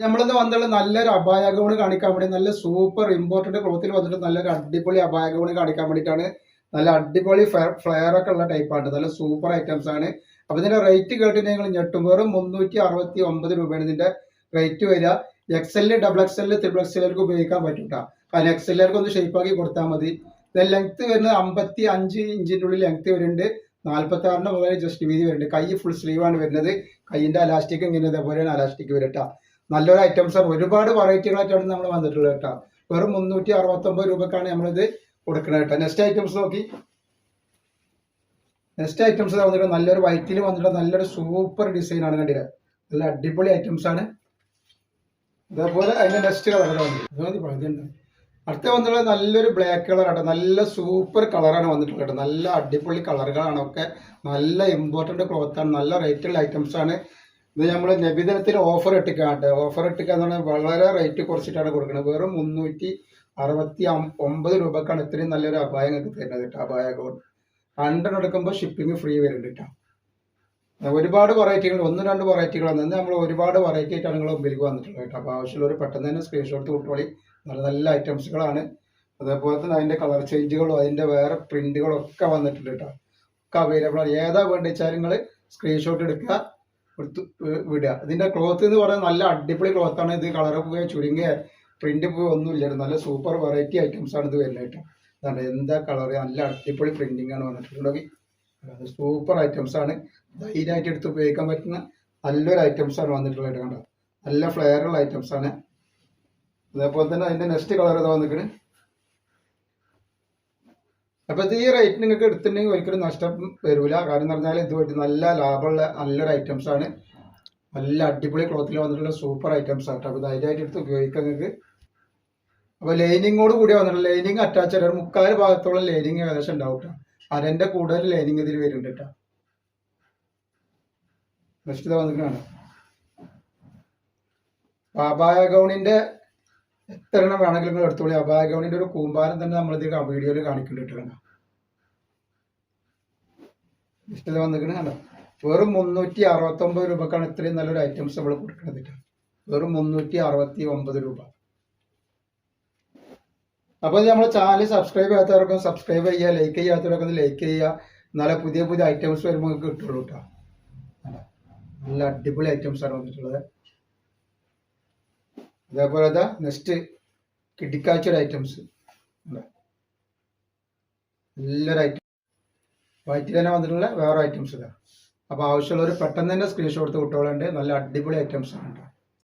നമ്മളിന്ന് വന്നിട്ടുള്ള നല്ലൊരു അബായ ഗൗണ് കാണിക്കാൻ വേണ്ടി നല്ല സൂപ്പർ ഇമ്പോർട്ടന്റ് ക്ലോത്തിൽ വന്നിട്ട് നല്ലൊരു അടിപൊളി അബായ ഗൗണ് കാണിക്കാൻ വേണ്ടിയിട്ടാണ്. നല്ല അടിപൊളി ഫ്ലെയർ ഒക്കെ ഉള്ള ടൈപ്പാണ്. നല്ല സൂപ്പർ ഐറ്റംസ് ആണ്. അപ്പൊ ഇതിന്റെ റേറ്റ് കേട്ടിട്ട് നിങ്ങൾ ഞെട്ടും. വെറും 369 രൂപയാണ് ഇതിന്റെ റേറ്റ് വരിക. എക്സെല്, ഡബിൾ എക്സെല്, ത്രിബിൾ എക്സെല്ലുകൾക്ക് ഉപയോഗിക്കാൻ പറ്റൂട്ടാ. കാരണം എക്സെല്ലുകാർക്ക് ഒന്ന് ഷേപ്പ് ആക്കി കൊടുത്താൽ മതി. ഇത് ലെങ്ത് വരുന്നത് 55 ഇഞ്ചിന്റെ ഉള്ളിൽ ലെങ്ത് വരുന്നുണ്ട്. 46 മുതൽ ജസ്റ്റ് വീതി വരുന്നുണ്ട്. കൈ ഫുൾ സ്ലീവ് ആണ് വരുന്നത്. കൈയിന്റെ അലാസ്റ്റിക് ഇങ്ങനെ ഇതേപോലെയാണ് അലാസ്റ്റിക് വരട്ടാ. നല്ലൊരു ഐറ്റംസ് ആണ്. ഒരുപാട് വെറൈറ്റികളായിട്ടാണ് നമ്മൾ വന്നിട്ടുള്ളത് കേട്ടോ. വെറും 369 രൂപക്കാണ് നമ്മളിത് കൊടുക്കുന്നത് കേട്ടോ. നെക്സ്റ്റ് ഐറ്റംസ് നോക്കി. നെക്സ്റ്റ് ഐറ്റംസ് വന്നിട്ട് നല്ലൊരു വൈറ്റിൽ വന്നിട്ട് നല്ലൊരു സൂപ്പർ ഡിസൈൻ ആണ്. കണ്ടില്ല, നല്ല അടിപൊളി ഐറ്റംസ് ആണ്. അതേപോലെ അതിന്റെ നെക്സ്റ്റ് കളർ വന്നിട്ടുണ്ട്. അടുത്ത വന്നിട്ടുള്ളത് നല്ലൊരു ബ്ലാക്ക് കളർ ആട്ടോ. നല്ല സൂപ്പർ കളറാണ് വന്നിട്ടുള്ളത്. നല്ല അടിപൊളി കളറുകളാണ് ഒക്കെ. നല്ല ഇമ്പോർട്ടന്റ് ക്ലോത്ത് ആണ്. നല്ല റേറ്റുള്ള ഐറ്റംസ് ആണ്. ഇത് നമ്മൾ നബിദിനത്തിന് ഓഫർ ഇട്ടിക്കാട്ടെ. ഓഫർ ഇട്ടിക്കാന്ന് പറഞ്ഞാൽ വളരെ റേറ്റ് കുറച്ചിട്ടാണ് കൊടുക്കുന്നത്. വെറും 369 രൂപക്കാണ് ഇത്രയും നല്ലൊരു അബായ നിങ്ങൾക്ക് തരുന്നത് കേട്ടോ. അബായ ഗൗൺ 2 എടുക്കുമ്പോൾ ഷിപ്പിംഗ് ഫ്രീ വരുന്നുണ്ട് കേട്ടോ. ഒരുപാട് വെറൈറ്റികൾ, 1-2 വെറൈറ്റികളാണ്. നമ്മൾ ഒരുപാട് വെറൈറ്റി ആയിട്ടാണ് നിങ്ങൾ മുമ്പിലേക്ക് വന്നിട്ടുള്ളത് കേട്ടോ. അപ്പോൾ ആവശ്യമുള്ളവർ പെട്ടെന്ന് തന്നെ സ്ക്രീൻഷോട്ട് കൂട്ടോളി. നല്ല നല്ല ഐറ്റംസുകളാണ്. അതേപോലെ തന്നെ അതിൻ്റെ കളർ ചേഞ്ചുകളും അതിൻ്റെ വേറെ പ്രിന്റുകളും ഒക്കെ വന്നിട്ടുണ്ട് കേട്ടോ. ഒക്കെ അവൈലബിൾ ആണ്. ഏതാ വേണ്ടി വെച്ചാൽ നിങ്ങൾ സ്ക്രീൻഷോട്ട് എടുക്കുക, വിടുക. ഇതിന്റെ ക്ലോത്ത് എന്ന് പറയുന്നത് നല്ല അടിപൊളി ക്ലോത്ത് ആണ്. ഇത് കളർ പോയി ചുരുങ്ങിയ പ്രിന്റ് പോയി ഒന്നുമില്ല. നല്ല സൂപ്പർ വെറൈറ്റി ഐറ്റംസ് ആണ് ഇത് വരുന്നത് കേട്ടോ. അതാണ് എന്താ കളർ, നല്ല അടിപൊളി പ്രിന്റിംഗ് ആണ് വന്നിട്ടുള്ളത്. സൂപ്പർ ഐറ്റംസ് ആണ്. ധൈര്യമായിട്ട് എടുത്ത് ഉപയോഗിക്കാൻ പറ്റുന്ന നല്ലൊരു ഐറ്റംസ് ആണ് വന്നിട്ടുള്ളത് കണ്ടോ. നല്ല ഫ്ലെയറുള്ള ഐറ്റംസ് ആണ്. അതേപോലെ തന്നെ അതിന്റെ നെക്സ്റ്റ് കളർ ഇതാ വന്നിട്ട്. അപ്പൊ ഇത് ഈ റേറ്റ് നിങ്ങൾക്ക് എടുത്തിട്ടുണ്ടെങ്കിൽ ഒരിക്കലും നഷ്ടം വരില്ല. കാരണം എന്ന് പറഞ്ഞാൽ ഇത് നല്ല ലാഭമുള്ള നല്ലൊരു ഐറ്റംസ് ആണ്. നല്ല അടിപൊളി ക്ലോത്തിൽ വന്നിട്ടുള്ള സൂപ്പർ ഐറ്റംസ് ആട്ടോ. അപ്പൊ ധൈര്യമായിട്ട് എടുത്ത് ഉപയോഗിക്കാം നിങ്ങൾക്ക്. അപ്പൊ ലൈനിങ്ങോട് കൂടി വന്നിട്ടുള്ള ലൈനിങ് അറ്റാച്ച് ആയിട്ട് 3/4 ഭാഗത്തോളം ലൈനിങ് ഏകദേശം ഉണ്ടാവും കേട്ടോ. അരന്റെ കൂടുതൽ ലൈനിങ് ഇതിൽ വരുന്നുണ്ട് കേട്ടോ. നെക്സ്റ്റ് ഇത് വന്നിട്ടാണ് അബായ ഗൗണിന്റെ എത്ര എണ്ണം വേണമെങ്കിലും നിങ്ങൾ എടുത്തോളി. അബായ ഗൗണിന്റെ ഒരു കൂമ്പാരം തന്നെ നമ്മളിത് വീഡിയോയിൽ കാണിക്കുന്നുണ്ട് കേട്ടോ. നെക്സ്റ്റ് വന്നിട്ട് കണ്ടോ. വെറും 369 രൂപക്കാണ് ഇത്രയും നല്ലൊരു ഐറ്റംസ് നമ്മൾ കൊടുക്കുന്നത് കേട്ടോ. വെറും 369 രൂപ. അപ്പോൾ നമ്മൾ ചാനൽ സബ്സ്ക്രൈബ് ചെയ്യാത്തവർക്കും സബ്സ്ക്രൈബ് ചെയ്യുക, ലൈക്ക് ചെയ്യാത്തവർക്കും ലൈക്ക് ചെയ്യുക. എന്നാലേ പുതിയ പുതിയ ഐറ്റംസ് വരുമ്പോൾ നിങ്ങൾക്ക് കിട്ടുള്ളൂ കേട്ടോ. നല്ല അടിപൊളി ഐറ്റംസ് ആണ് വന്നിട്ടുള്ളത്. അതേപോലെ നെക്സ്റ്റ് കിടിക്കാച്ചൊരു ഐറ്റംസ്, നല്ലൊരു ഐറ്റം വൈറ്റിൽ തന്നെ വന്നിട്ടുള്ള വേറെ ഐറ്റംസ് ഇതാ. അപ്പോൾ ആവശ്യമുള്ളവർ പെട്ടെന്ന് തന്നെ സ്ക്രീൻഷോട്ട് എടുത്ത് വിട്ടോളുണ്ട്. നല്ല അടിപൊളി ഐറ്റംസ് ആണ് കേട്ടോ.